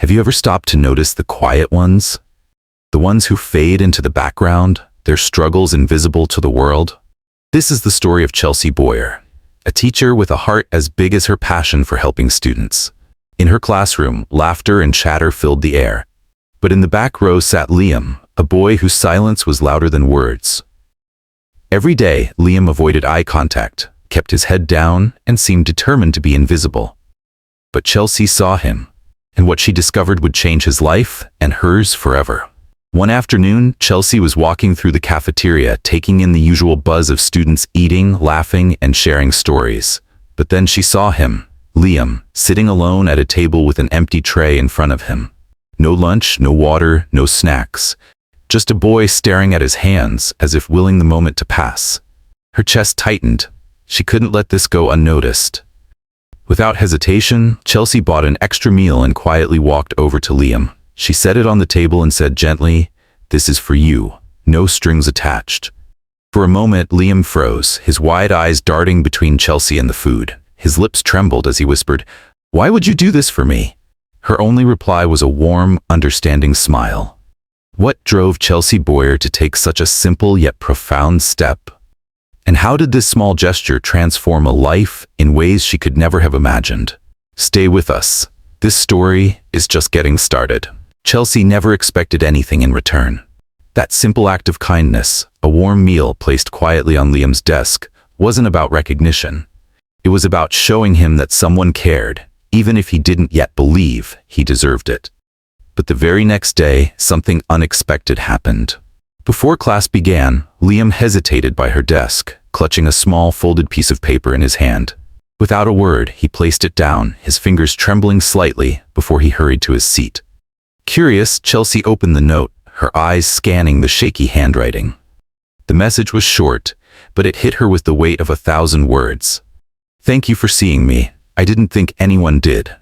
Have you ever stopped to notice the quiet ones? The ones who fade into the background, their struggles invisible to the world? This is the story of Chelsea Boyer, a teacher with a heart as big as her passion for helping students. In her classroom, laughter and chatter filled the air. But in the back row sat Liam, a boy whose silence was louder than words. Every day, Liam avoided eye contact, kept his head down, and seemed determined to be invisible. But Chelsea saw him, and what she discovered would change his life and hers forever. One afternoon, Chelsea was walking through the cafeteria, taking in the usual buzz of students eating, laughing, and sharing stories. But then she saw him, Liam, sitting alone at a table with an empty tray in front of him. No lunch, no water, no snacks. Just a boy staring at his hands as if willing the moment to pass. Her chest tightened. She couldn't let this go unnoticed. Without hesitation, Chelsea bought an extra meal and quietly walked over to Liam. She set it on the table and said gently, "This is for you, no strings attached." For a moment, Liam froze, his wide eyes darting between Chelsea and the food. His lips trembled as he whispered, "Why would you do this for me?" Her only reply was a warm, understanding smile. What drove Chelsea Boyer to take such a simple yet profound step? And how did this small gesture transform a life in ways she could never have imagined? Stay with us. This story is just getting started. Chelsea never expected anything in return. That simple act of kindness, a warm meal placed quietly on Liam's desk, wasn't about recognition. It was about showing him that someone cared, even if he didn't yet believe he deserved it. But the very next day, something unexpected happened. Before class began, Liam hesitated by her desk, clutching a small folded piece of paper in his hand. Without a word, he placed it down, his fingers trembling slightly before he hurried to his seat. Curious, Chelsea opened the note, her eyes scanning the shaky handwriting. The message was short, but it hit her with the weight of 1,000 words. "Thank you for seeing me. I didn't think anyone did."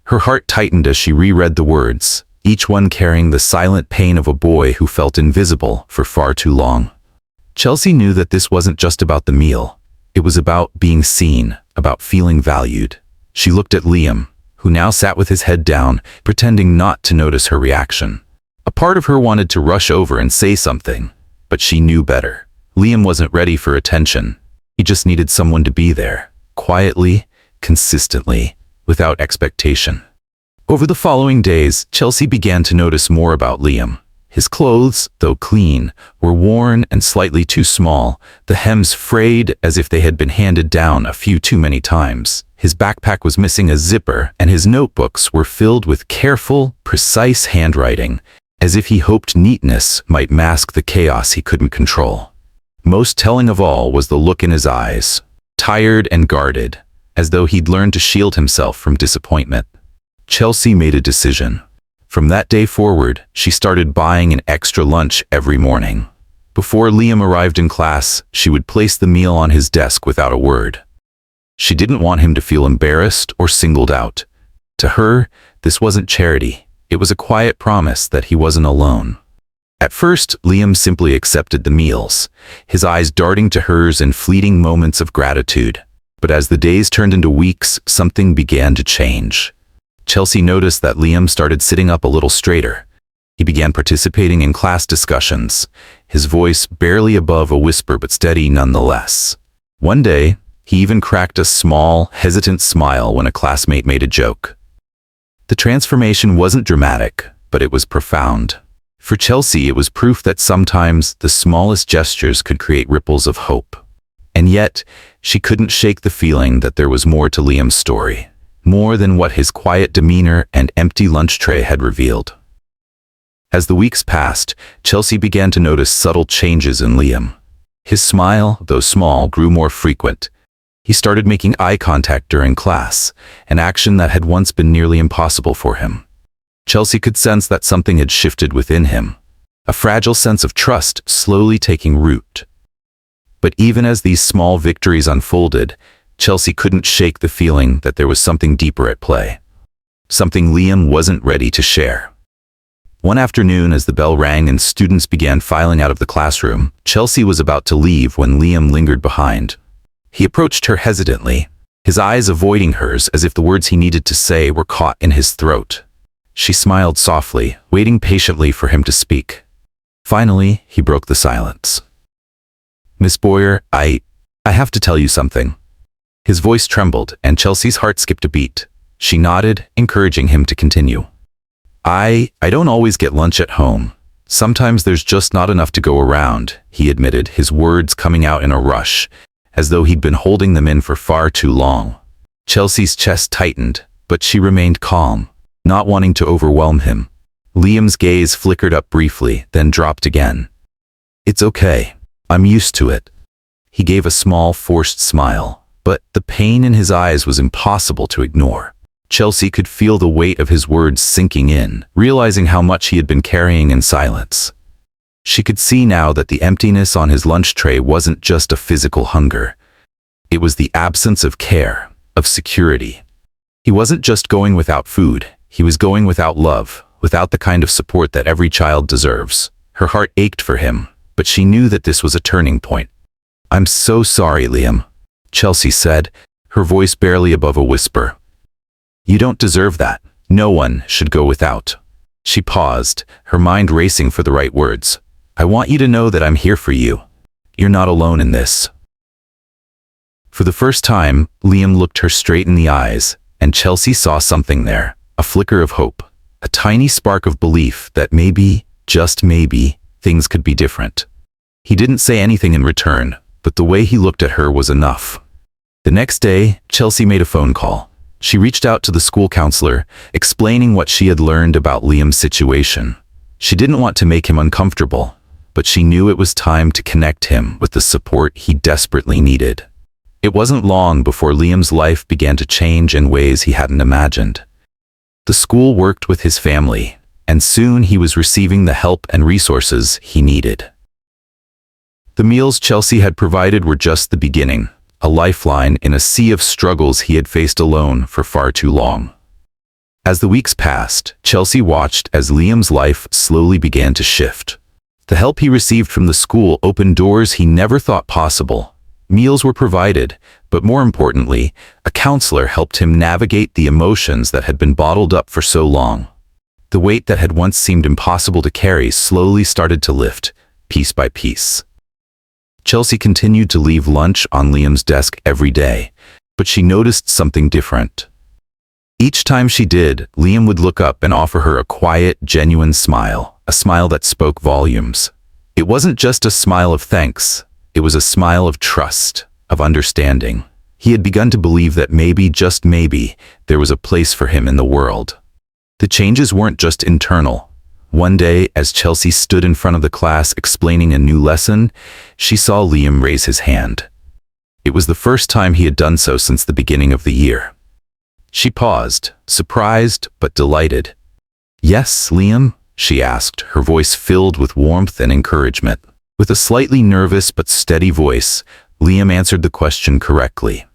Her heart tightened as she reread the words, each one carrying the silent pain of a boy who felt invisible for far too long. Chelsea knew that this wasn't just about the meal. It was about being seen, about feeling valued. She looked at Liam, who now sat with his head down, pretending not to notice her reaction. A part of her wanted to rush over and say something, but she knew better. Liam wasn't ready for attention. He just needed someone to be there, quietly, consistently, without expectation. Over the following days, Chelsea began to notice more about Liam. His clothes, though clean, were worn and slightly too small, the hems frayed as if they had been handed down a few too many times. His backpack was missing a zipper, and his notebooks were filled with careful, precise handwriting, as if he hoped neatness might mask the chaos he couldn't control. Most telling of all was the look in his eyes, tired and guarded, as though he'd learned to shield himself from disappointment. Chelsea made a decision. From that day forward, she started buying an extra lunch every morning. Before Liam arrived in class, she would place the meal on his desk without a word. She didn't want him to feel embarrassed or singled out. To her, this wasn't charity. It was a quiet promise that he wasn't alone. At first, Liam simply accepted the meals, his eyes darting to hers in fleeting moments of gratitude. But as the days turned into weeks, something began to change. Chelsea noticed that Liam started sitting up a little straighter. He began participating in class discussions, his voice barely above a whisper but steady nonetheless. One day, he even cracked a small, hesitant smile when a classmate made a joke. The transformation wasn't dramatic, but it was profound. For Chelsea, it was proof that sometimes the smallest gestures could create ripples of hope. And yet, she couldn't shake the feeling that there was more to Liam's story. More than what his quiet demeanor and empty lunch tray had revealed. As the weeks passed, Chelsea began to notice subtle changes in Liam. His smile, though small, grew more frequent. He started making eye contact during class, an action that had once been nearly impossible for him. Chelsea could sense that something had shifted within him, a fragile sense of trust slowly taking root. But even as these small victories unfolded, Chelsea couldn't shake the feeling that there was something deeper at play. Something Liam wasn't ready to share. One afternoon, as the bell rang and students began filing out of the classroom, Chelsea was about to leave when Liam lingered behind. He approached her hesitantly, his eyes avoiding hers as if the words he needed to say were caught in his throat. She smiled softly, waiting patiently for him to speak. Finally, he broke the silence. "Miss Boyer, I have to tell you something." His voice trembled, and Chelsea's heart skipped a beat. She nodded, encouraging him to continue. I don't always get lunch at home. Sometimes there's just not enough to go around," he admitted, his words coming out in a rush, as though he'd been holding them in for far too long. Chelsea's chest tightened, but she remained calm, not wanting to overwhelm him. Liam's gaze flickered up briefly, then dropped again. "It's okay. I'm used to it." He gave a small, forced smile, but the pain in his eyes was impossible to ignore. Chelsea could feel the weight of his words sinking in, realizing how much he had been carrying in silence. She could see now that the emptiness on his lunch tray wasn't just a physical hunger. It was the absence of care, of security. He wasn't just going without food, he was going without love, without the kind of support that every child deserves. Her heart ached for him, but she knew that this was a turning point. "I'm so sorry, Liam," Chelsea said, her voice barely above a whisper. "You don't deserve that. No one should go without." She paused, her mind racing for the right words. "I want you to know that I'm here for you. You're not alone in this." For the first time, Liam looked her straight in the eyes, and Chelsea saw something there, a flicker of hope, a tiny spark of belief that maybe, just maybe, things could be different. He didn't say anything in return, but the way he looked at her was enough. The next day, Chelsea made a phone call. She reached out to the school counselor, explaining what she had learned about Liam's situation. She didn't want to make him uncomfortable, but she knew it was time to connect him with the support he desperately needed. It wasn't long before Liam's life began to change in ways he hadn't imagined. The school worked with his family, and soon he was receiving the help and resources he needed. The meals Chelsea had provided were just the beginning, a lifeline in a sea of struggles he had faced alone for far too long. As the weeks passed, Chelsea watched as Liam's life slowly began to shift. The help he received from the school opened doors he never thought possible. Meals were provided, but more importantly, a counselor helped him navigate the emotions that had been bottled up for so long. The weight that had once seemed impossible to carry slowly started to lift, piece by piece. Chelsea continued to leave lunch on Liam's desk every day, but she noticed something different. Each time she did, Liam would look up and offer her a quiet, genuine smile, a smile that spoke volumes. It wasn't just a smile of thanks, it was a smile of trust, of understanding. He had begun to believe that maybe, just maybe, there was a place for him in the world. The changes weren't just internal. One day, as Chelsea stood in front of the class explaining a new lesson, she saw Liam raise his hand. It was the first time he had done so since the beginning of the year. She paused, surprised but delighted. "Yes, Liam?" she asked, her voice filled with warmth and encouragement. With a slightly nervous but steady voice, Liam answered the question correctly.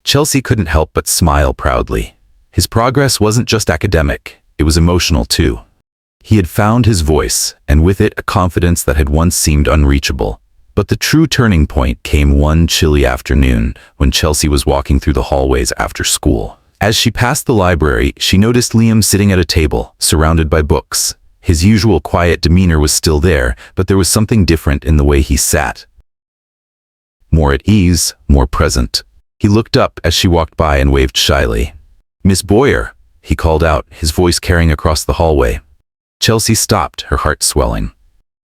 Chelsea couldn't help but smile proudly. His progress wasn't just academic, it was emotional too. He had found his voice, and with it a confidence that had once seemed unreachable. But the true turning point came one chilly afternoon when Chelsea was walking through the hallways after school. As she passed the library, she noticed Liam sitting at a table, surrounded by books. His usual quiet demeanor was still there, but there was something different in the way he sat. More at ease, more present. He looked up as she walked by and waved shyly. "Miss Boyer," he called out, his voice carrying across the hallway. Chelsea stopped, her heart swelling.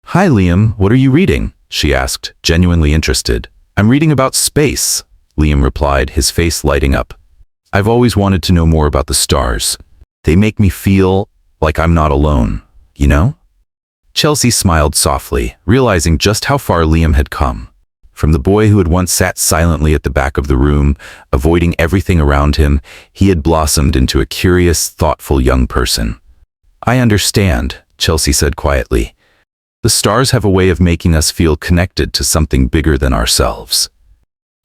"Hi, Liam, what are you reading?" she asked, genuinely interested. "I'm reading about space," Liam replied, his face lighting up. "I've always wanted to know more about the stars. They make me feel like I'm not alone, you know?" Chelsea smiled softly, realizing just how far Liam had come. From the boy who had once sat silently at the back of the room, avoiding everything around him, he had blossomed into a curious, thoughtful young person. "I understand," Chelsea said quietly. "The stars have a way of making us feel connected to something bigger than ourselves."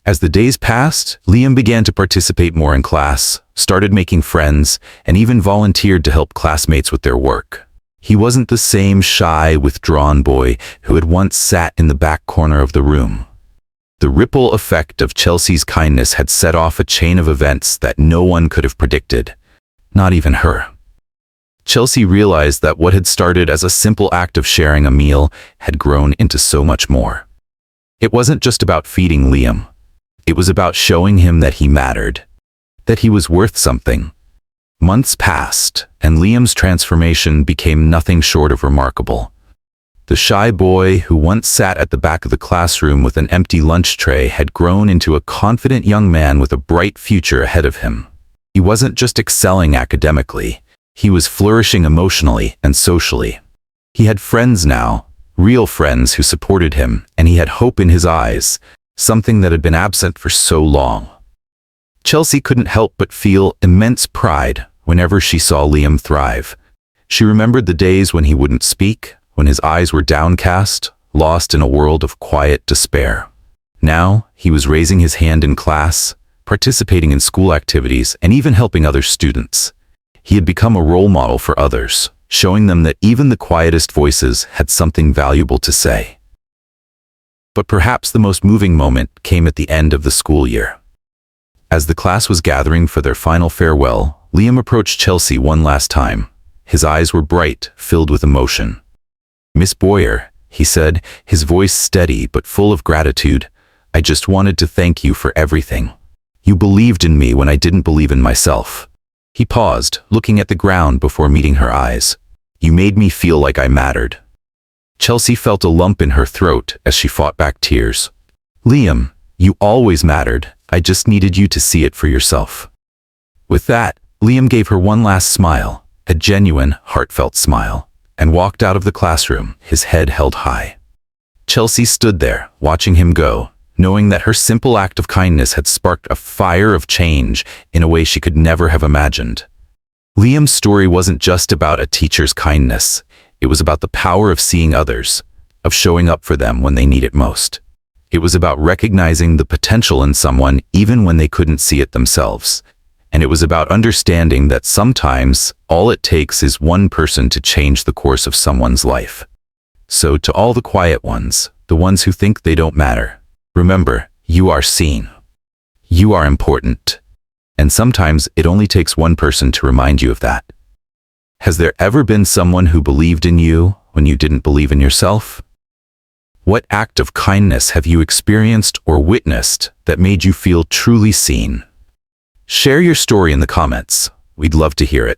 As the days passed, Liam began to participate more in class, started making friends, and even volunteered to help classmates with their work. He wasn't the same shy, withdrawn boy who had once sat in the back corner of the room. The ripple effect of Chelsea's kindness had set off a chain of events that no one could have predicted, not even her. Chelsea realized that what had started as a simple act of sharing a meal had grown into so much more. It wasn't just about feeding Liam. It was about showing him that he mattered, that he was worth something. Months passed, and Liam's transformation became nothing short of remarkable. The shy boy who once sat at the back of the classroom with an empty lunch tray had grown into a confident young man with a bright future ahead of him. He wasn't just excelling academically, he was flourishing emotionally and socially. He had friends now, real friends who supported him, and he had hope in his eyes, something that had been absent for so long. Chelsea couldn't help but feel immense pride whenever she saw Liam thrive. She remembered the days when he wouldn't speak, when his eyes were downcast, lost in a world of quiet despair. Now, he was raising his hand in class, participating in school activities, and even helping other students. He had become a role model for others, showing them that even the quietest voices had something valuable to say. But perhaps the most moving moment came at the end of the school year. As the class was gathering for their final farewell, Liam approached Chelsea one last time. His eyes were bright, filled with emotion. "Miss Boyer," he said, his voice steady but full of gratitude, "I just wanted to thank you for everything. You believed in me when I didn't believe in myself." He paused, looking at the ground before meeting her eyes. "You made me feel like I mattered." Chelsea felt a lump in her throat as she fought back tears. "Liam, you always mattered. I just needed you to see it for yourself." With that, Liam gave her one last smile, a genuine, heartfelt smile, and walked out of the classroom, his head held high. Chelsea stood there, watching him go, knowing that her simple act of kindness had sparked a fire of change in a way she could never have imagined. Liam's story wasn't just about a teacher's kindness. It was about the power of seeing others, of showing up for them when they need it most. It was about recognizing the potential in someone even when they couldn't see it themselves. And it was about understanding that sometimes all it takes is one person to change the course of someone's life. So to all the quiet ones, the ones who think they don't matter, remember, you are seen. You are important. And sometimes it only takes one person to remind you of that. Has there ever been someone who believed in you when you didn't believe in yourself? What act of kindness have you experienced or witnessed that made you feel truly seen? Share your story in the comments. We'd love to hear it.